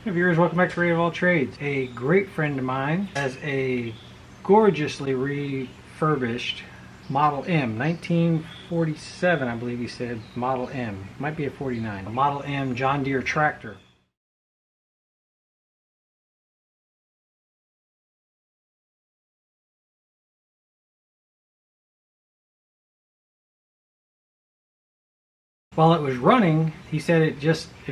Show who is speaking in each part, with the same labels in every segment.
Speaker 1: Hey viewers, welcome back to Ray of All Trades. A great friend of mine has a gorgeously refurbished Model M, 1947 I believe he said, Model M. Might be a 49. A Model M John Deere tractor. While it was running, he said it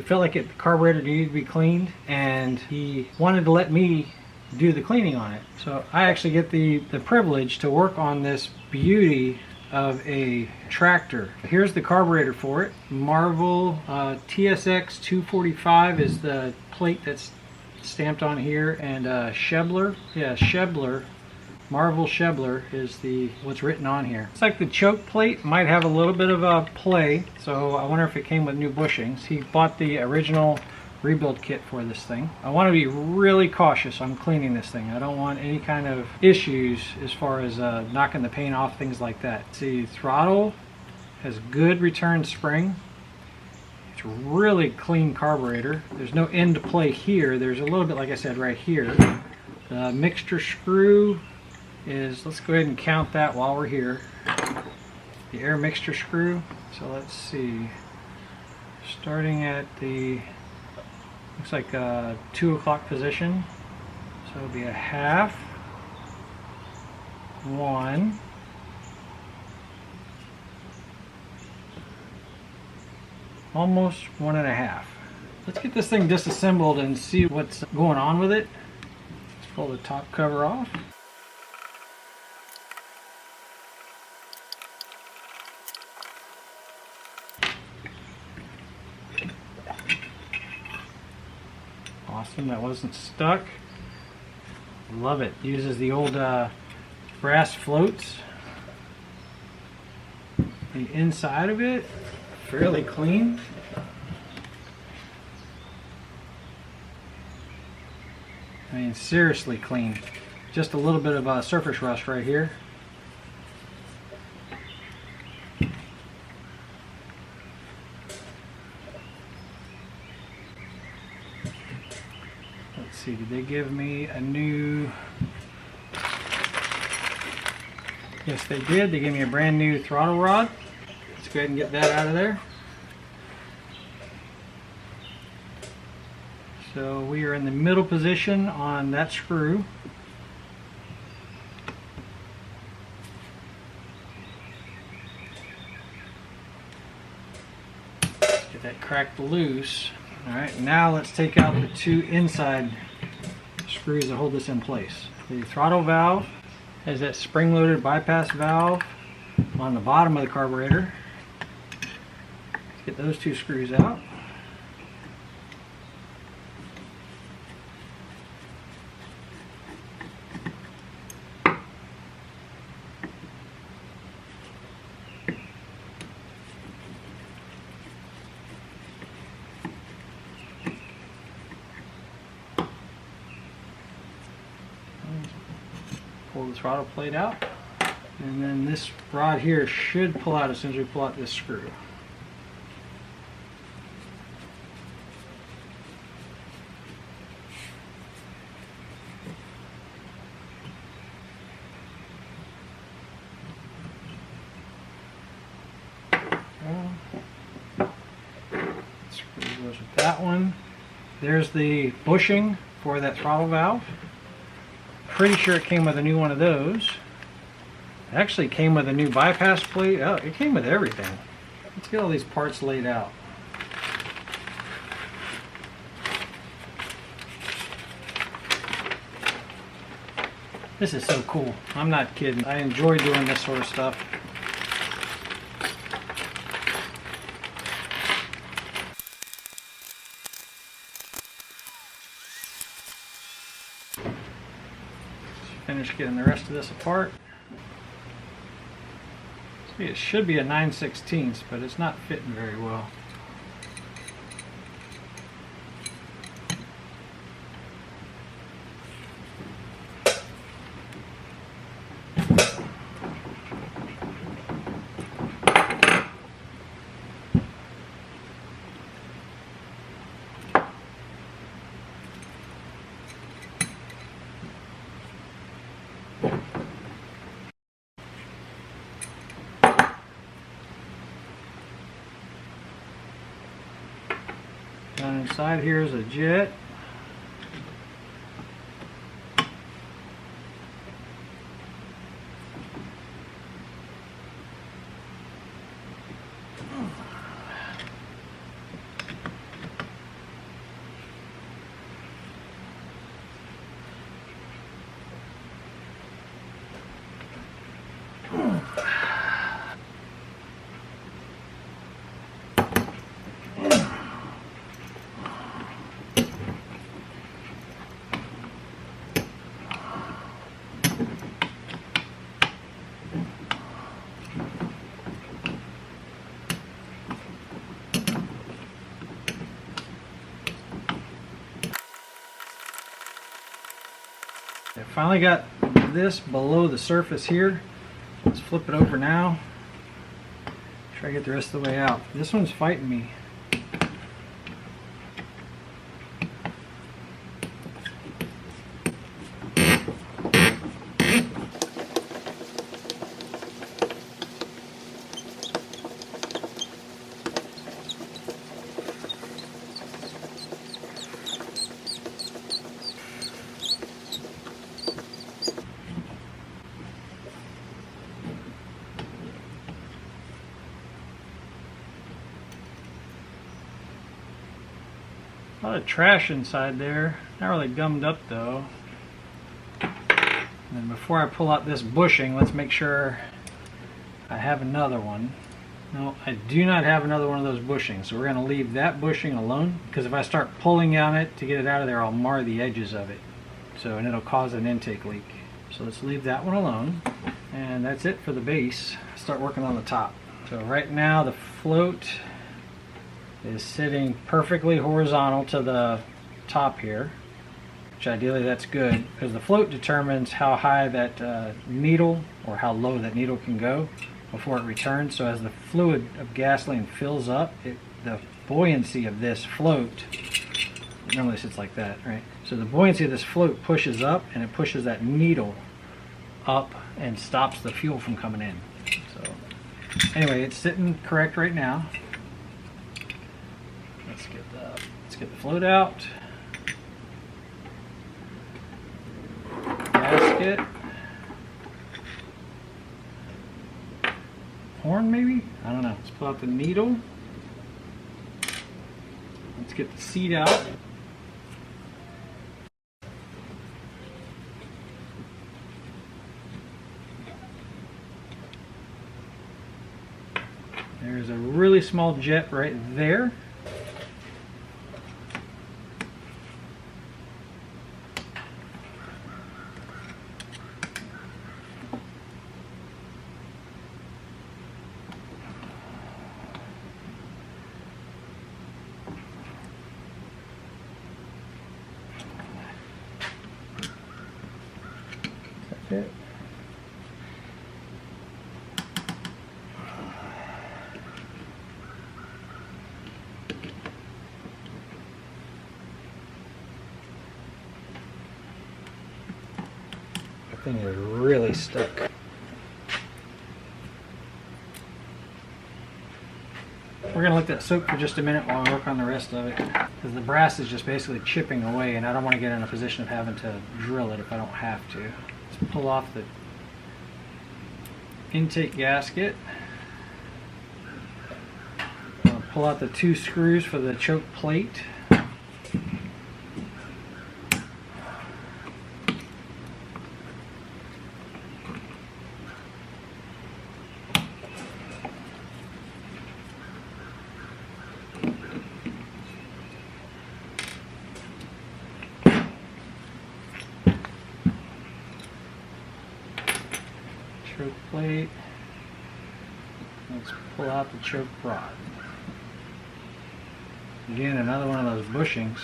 Speaker 1: felt like the carburetor needed to be cleaned, and he wanted to let me do the cleaning on it. So I actually get the privilege to work on this beauty of a tractor. Here's the carburetor for it. Marvel TSX 245 is the plate that's stamped on here, and Schebler, Marvel Schebler is what's written on here. It's like the choke plate might have a little bit of a play, so I wonder if it came with new bushings. He bought the original rebuild kit for this thing. I want to be really cautious on cleaning this thing. I don't want any kind of issues as far as knocking the paint off, things like that. See, throttle has good return spring. It's really clean carburetor. There's no end to play here. There's a little bit, like I said, right here. The mixture screw is, let's go ahead and count that while we're here. The air mixture screw. So let's see. Starting at the, looks like a 2 o'clock position. So it'll be a half, 1, almost 1.5. Let's get this thing disassembled and see what's going on with it. Let's pull the top cover off. Awesome, that wasn't stuck. Love it. Uses the old brass floats. The inside of it, fairly clean. I mean, seriously clean. Just a little bit of surface rust right here. Let's see, did they give me a new... Yes, they did. They gave me a brand new throttle rod. Let's go ahead and get that out of there. So we are in the middle position on that screw. Get that cracked loose. Alright, now let's take out the 2 inside screws that hold this in place. The throttle valve has that spring-loaded bypass valve on the bottom of the carburetor. Let's get those 2 screws out. Pull the throttle plate out, and then this rod here should pull out as soon as we pull out this screw. Screw goes with that one. There's the bushing for that throttle valve. Pretty sure it came with a new one of those. It actually came with a new bypass plate. Oh, it came with everything. Let's get all these parts laid out. This is so cool. I'm not kidding. I enjoy doing this sort of stuff. Finish getting the rest of this apart. See, it should be a 9/16, but it's not fitting very well. Down inside here is a jet. I finally got this below the surface here. Let's flip it over now. Try to get the rest of the way out. This one's fighting me. A lot of trash inside there. Not really gummed up though. And before I pull out this bushing, let's make sure I have another one. No, I do not have another one of those bushings. So we're going to leave that bushing alone, because if I start pulling on it to get it out of there, I'll mar the edges of it. And it'll cause an intake leak. So let's leave that one alone. And that's it for the base. Start working on the top. So right now the float is sitting perfectly horizontal to the top here, which ideally that's good, because the float determines how high that needle or how low that needle can go before it returns. So as the fluid of gasoline fills up, the buoyancy of this float, it normally sits like that, right? So the buoyancy of this float pushes up, and it pushes that needle up and stops the fuel from coming in. So anyway, it's sitting correct right now. Let's get the float out. Gasket. Horn maybe? I don't know. Let's pull out the needle. Let's get the seat out. There's a really small jet right there. It. That thing is really stuck. We're going to let that soak for just a minute while I work on the rest of it, because the brass is just basically chipping away, and I don't want to get in a position of having to drill it if I don't have to. Let's pull off the intake gasket. I'll pull out the 2 screws for the choke plate. Choke plate. Let's pull out the choke rod. Again, another one of those bushings.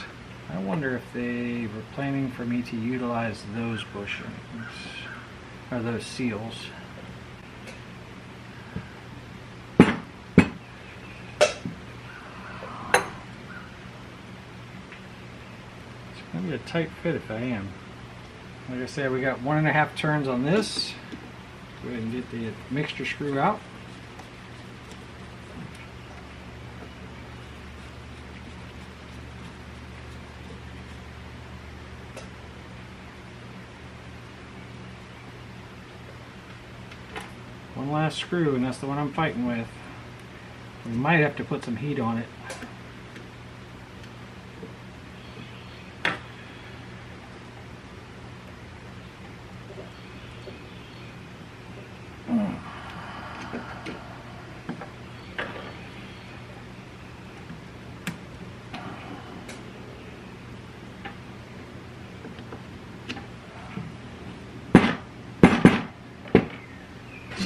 Speaker 1: I wonder if they were planning for me to utilize those bushings, or those seals. It's going to be a tight fit if I am. Like I said, we got 1.5 turns on this. Go ahead and get the mixture screw out. One last screw, and that's the one I'm fighting with. We might have to put some heat on it.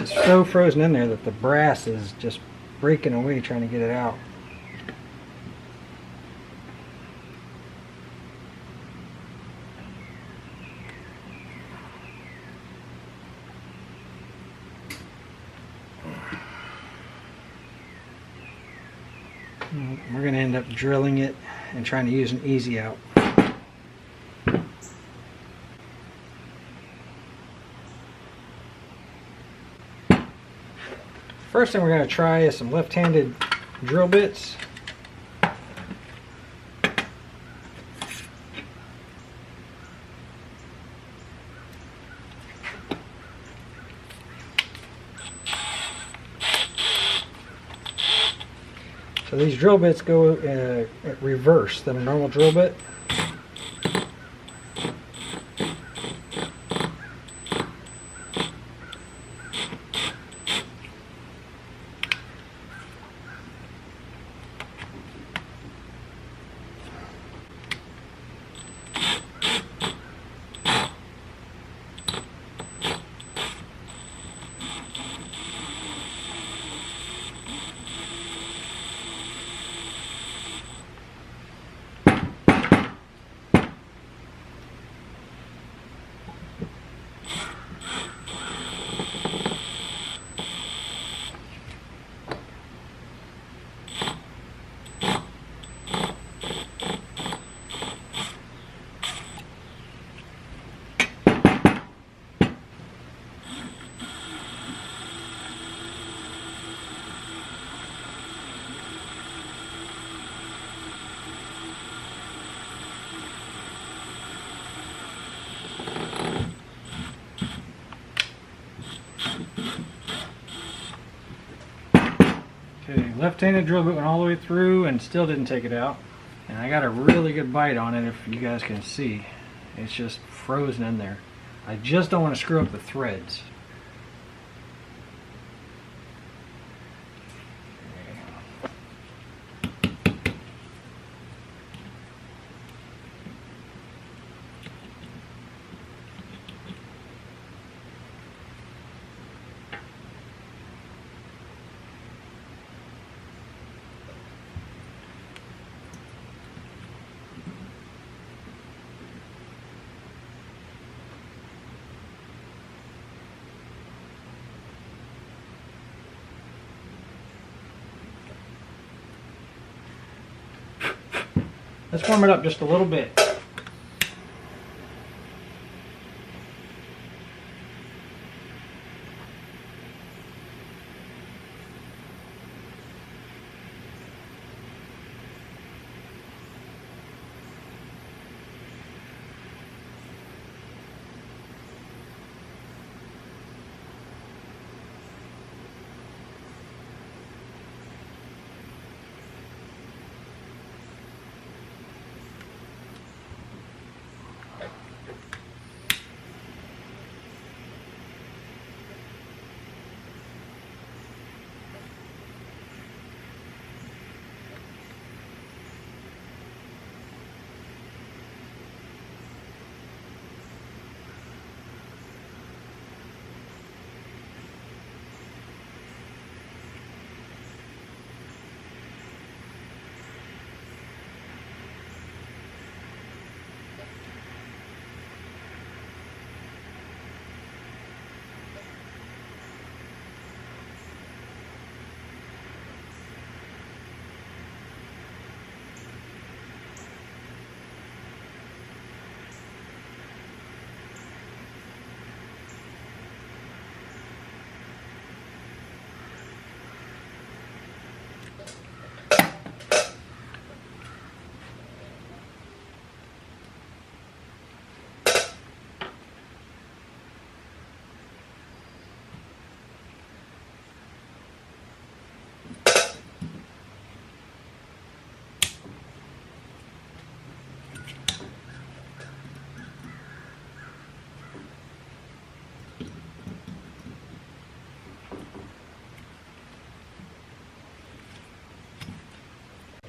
Speaker 1: It's so frozen in there that the brass is just breaking away trying to get it out. We're going to end up drilling it and trying to use an easy out. First thing we're going to try is some left-handed drill bits. So these drill bits go at reverse than a normal drill bit. Okay, left-handed drill bit went all the way through and still didn't take it out. And I got a really good bite on it, if you guys can see. It's just frozen in there. I just don't want to screw up the threads. Let's warm it up just a little bit.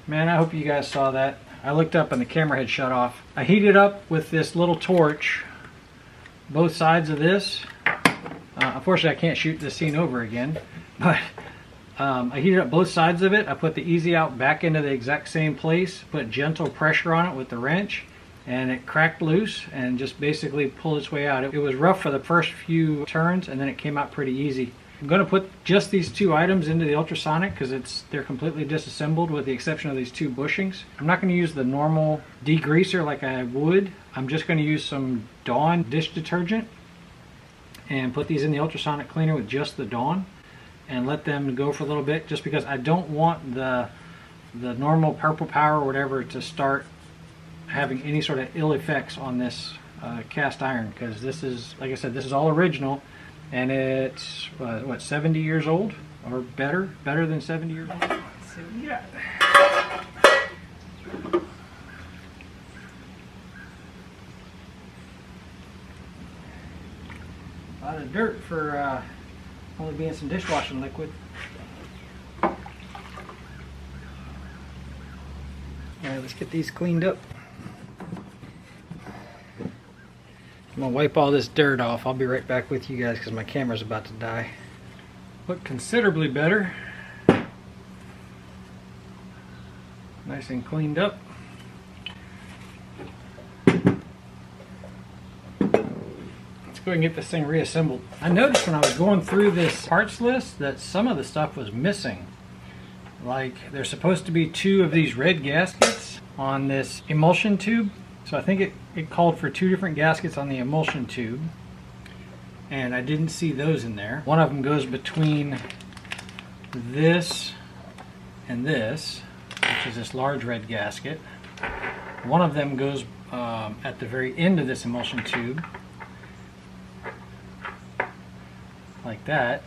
Speaker 1: Man, I hope you guys saw that. I looked up and the camera had shut off. I heated up with this little torch both sides of this. Unfortunately, I can't shoot this scene over again, but I heated up both sides of it. I put the easy out back into the exact same place, put gentle pressure on it with the wrench, and it cracked loose and just basically pulled its way out. It was rough for the first few turns, and then it came out pretty easy. I'm going to put just these two items into the ultrasonic because they're completely disassembled with the exception of these two bushings. I'm not going to use the normal degreaser like I would. I'm just going to use some Dawn dish detergent and put these in the ultrasonic cleaner with just the Dawn and let them go for a little bit, just because I don't want the normal purple power or whatever to start having any sort of ill effects on this cast iron, because this is, like I said, this is all original. And it's, what, 70 years old? Or better? Better than 70 years old? Let's see what we got. A lot of dirt for only being some dishwashing liquid. Alright, let's get these cleaned up. I'm going to wipe all this dirt off. I'll be right back with you guys because my camera's about to die. Look considerably better. Nice and cleaned up. Let's go ahead and get this thing reassembled. I noticed when I was going through this parts list that some of the stuff was missing. Like, there's supposed to be 2 of these red gaskets on this emulsion tube. So I think it called for 2 different gaskets on the emulsion tube, and I didn't see those in there. One of them goes between this and this, which is this large red gasket. One of them goes at the very end of this emulsion tube, like that.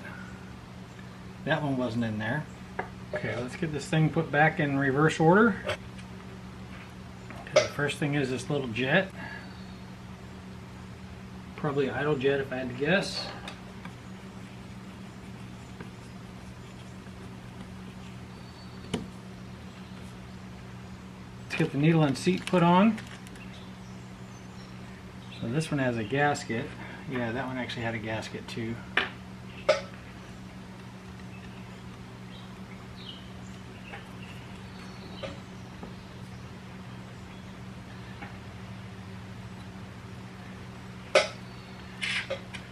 Speaker 1: That one wasn't in there. Okay, let's get this thing put back in reverse order. The first thing is this little jet. Probably idle jet if I had to guess. Let's get the needle and seat put on. So this one has a gasket. Yeah, that one actually had a gasket too.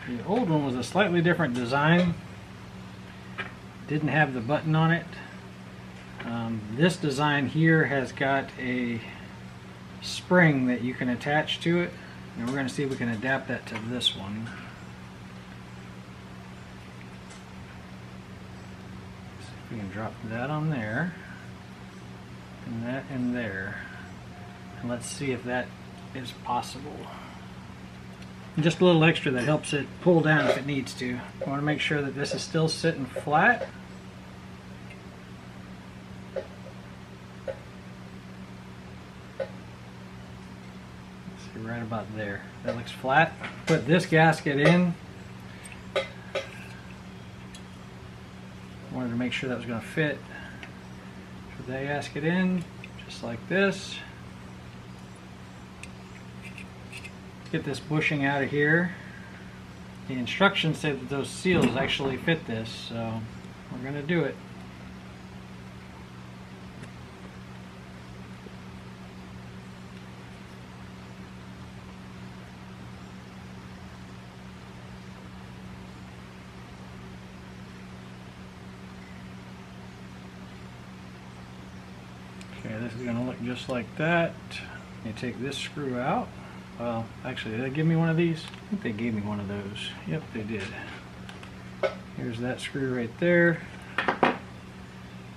Speaker 1: The old one was a slightly different design. Didn't have the button on it. This design here has got a spring that you can attach to it, and we're going to see if we can adapt that to this one. See if we can drop that on there, and that in there, and let's see if that is possible. Just a little extra that helps it pull down if it needs to. I want to make sure that this is still sitting flat. Let's see, right about there. That looks flat. Put this gasket in. Wanted to make sure that was going to fit. Put that gasket in, just like this. Get this bushing out of here. The instructions say that those seals actually fit this, so we're going to do it. Okay, this is going to look just like that. You take this screw out. Well, actually, did they give me one of these? I think they gave me one of those. Yep, they did. Here's that screw right there.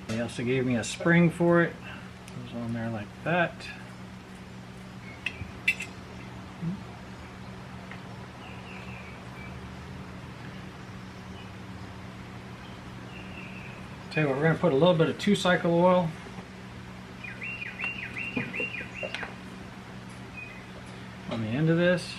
Speaker 1: They also gave me a spring for it. Goes on there like that. Tell you what, we're going to put a little bit of 2-cycle oil on the end of this.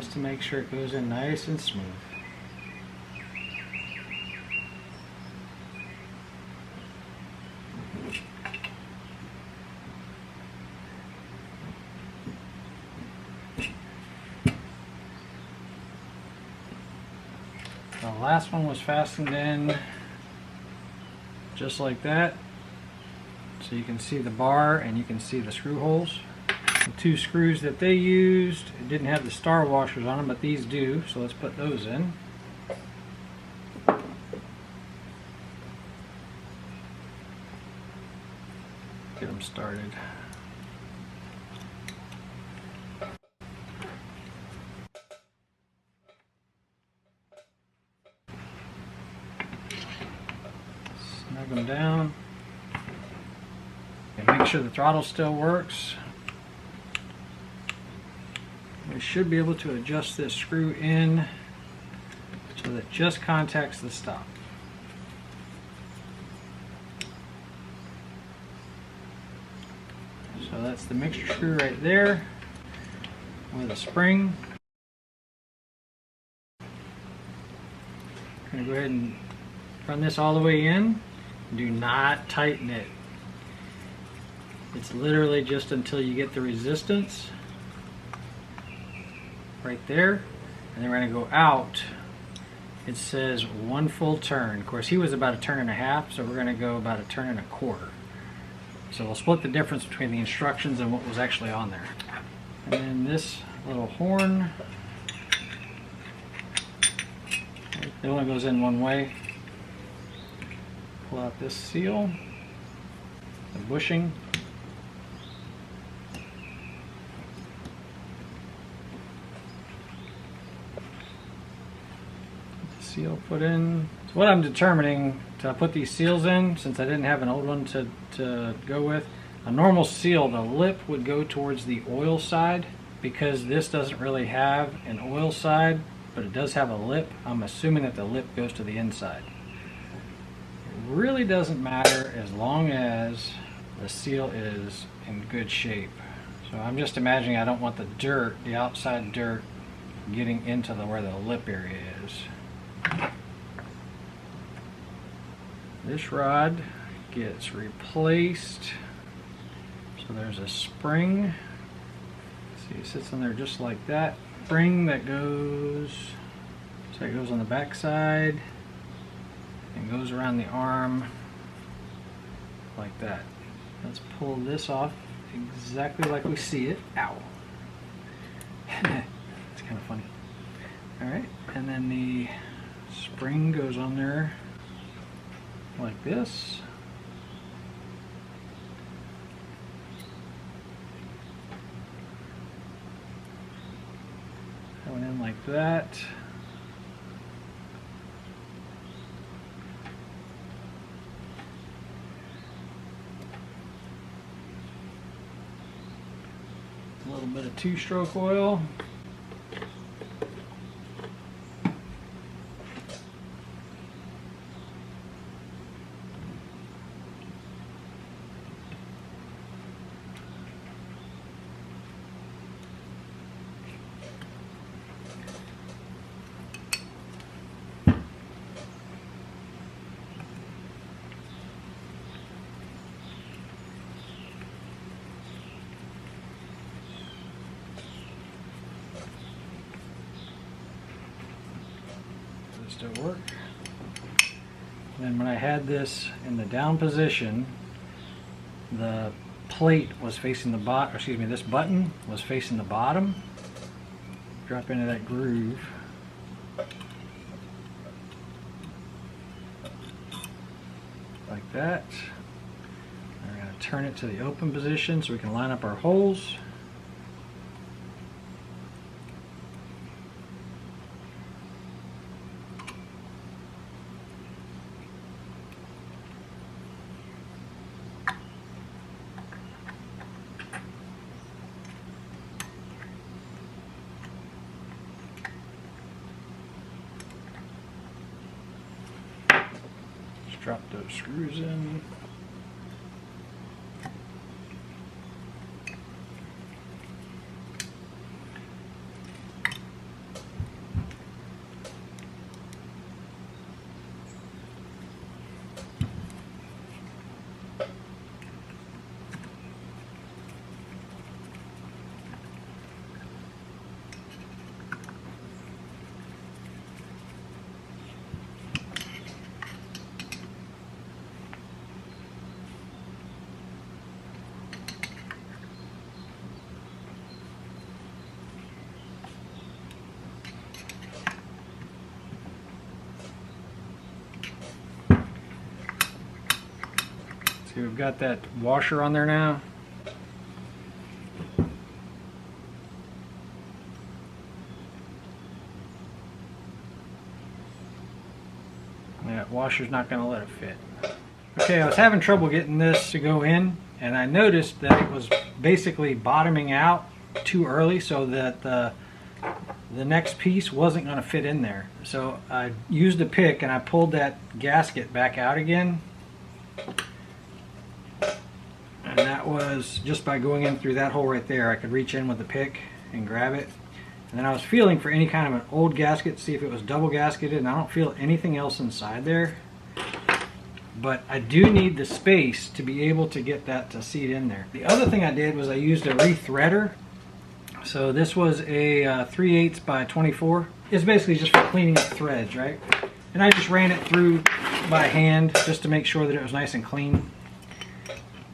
Speaker 1: just to make sure it goes in nice and smooth. The last one was fastened in just like that, so you can see the bar and you can see the screw holes. The two screws that they used, it didn't have the star washers on them, but these do, so let's put those in. Get them started. Snug them down. And make sure the throttle still works. We should be able to adjust this screw in so that it just contacts the stop. So that's the mixture screw right there with a spring. I'm going to go ahead and run this all the way in. Do not tighten it. It's literally just until you get the resistance right there, and then we're going to go out. It says 1 full turn. Of course, he was about 1.5 turns, so we're going to go about 1.25 turns. So we'll split the difference between the instructions and what was actually on there. And then this little horn, it only goes in one way. Pull out this seal, the bushing. Seal put in. So what I'm determining to put these seals in, since I didn't have an old one to go with, a normal seal, the lip would go towards the oil side. Because this doesn't really have an oil side, but it does have a lip, I'm assuming that the lip goes to the inside. It really doesn't matter as long as the seal is in good shape. So I'm just imagining I don't want the dirt, the outside dirt, getting into where the lip area is. This rod gets replaced. So there's a spring. See, it sits on there just like that. Spring that goes, so it goes on the back side and goes around the arm like that. Let's pull this off exactly like we see it. Ow. It's kind of funny. Alright, and then the spring goes on there like this. Going in like that. A little bit of 2-stroke oil. Still work. Then when I had this in the down position, the plate was facing the bottom, excuse me, this button was facing the bottom. Drop into that groove. Like that. And we're going to turn it to the open position so we can line up our holes. Drop those screws in. See, we've got that washer on there now. That washer's not going to let it fit. Okay, I was having trouble getting this to go in, and I noticed that it was basically bottoming out too early, so that the next piece wasn't going to fit in there. So I used a pick and I pulled that gasket back out again, and that was just by going in through that hole right there. I could reach in with the pick and grab it, and then I was feeling for any kind of an old gasket to see if it was double gasketed, and I don't feel anything else inside there. But I do need the space to be able to get that to seat in there. The other thing I did was I used a rethreader. So this was a 3/8 by 24. It's basically just for cleaning up threads, right? And I just ran it through by hand just to make sure that it was nice and clean.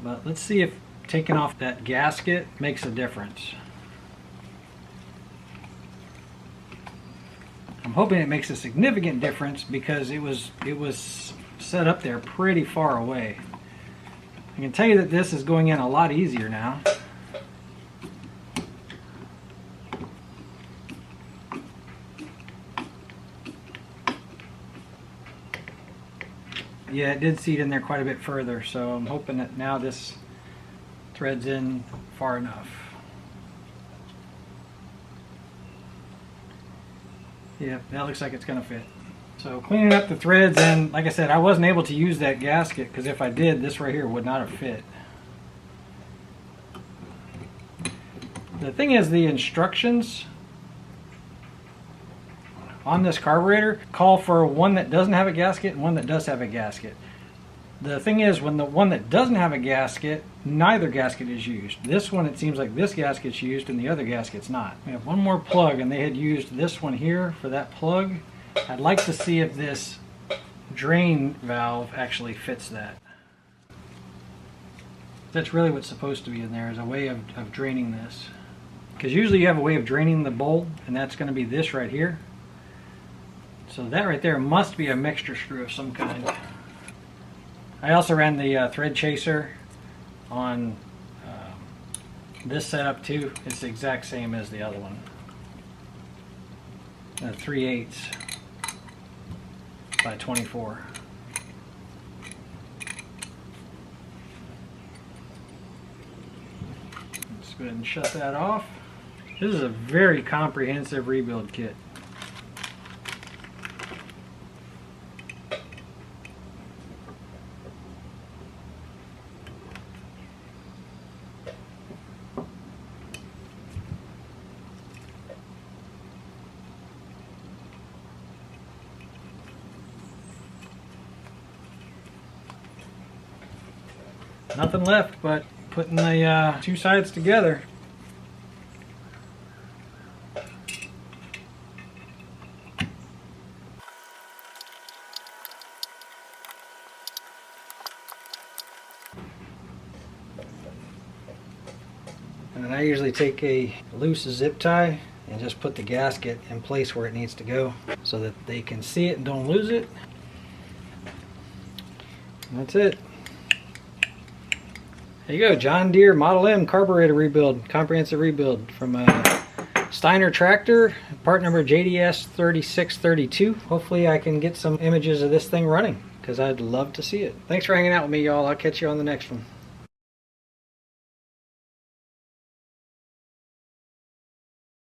Speaker 1: But let's see if taking off that gasket makes a difference. I'm hoping it makes a significant difference because it was set up there pretty far away. I can tell you that this is going in a lot easier now. Yeah, it did seat in there quite a bit further, so I'm hoping that now this threads in far enough. Yep, that looks like it's going to fit. So cleaning up the threads, and like I said, I wasn't able to use that gasket because if I did, this right here would not have fit. The thing is, the instructions on this carburetor call for one that doesn't have a gasket and one that does have a gasket. The thing is, when the one that doesn't have a gasket, neither gasket is used. This one, it seems like this gasket's used and the other gasket's not. We have one more plug, and they had used this one here for that plug. I'd like to see if this drain valve actually fits that. That's really what's supposed to be in there, is a way of draining this. Because usually you have a way of draining the bowl, and that's going to be this right here. So that right there must be a mixture screw of some kind. I also ran the thread chaser on this setup too. It's the exact same as the other one. 3/8 by 24. Let's go ahead and shut that off. This is a very comprehensive rebuild kit. Nothing left but putting the two sides together. And then I usually take a loose zip tie and just put the gasket in place where it needs to go so that they can see it and don't lose it. And that's it. There you go, John Deere Model M carburetor rebuild, comprehensive rebuild from Steiner tractor, part number JDS 3632. Hopefully I can get some images of this thing running because I'd love to see it. Thanks for hanging out with me, y'all. I'll catch you on the next one.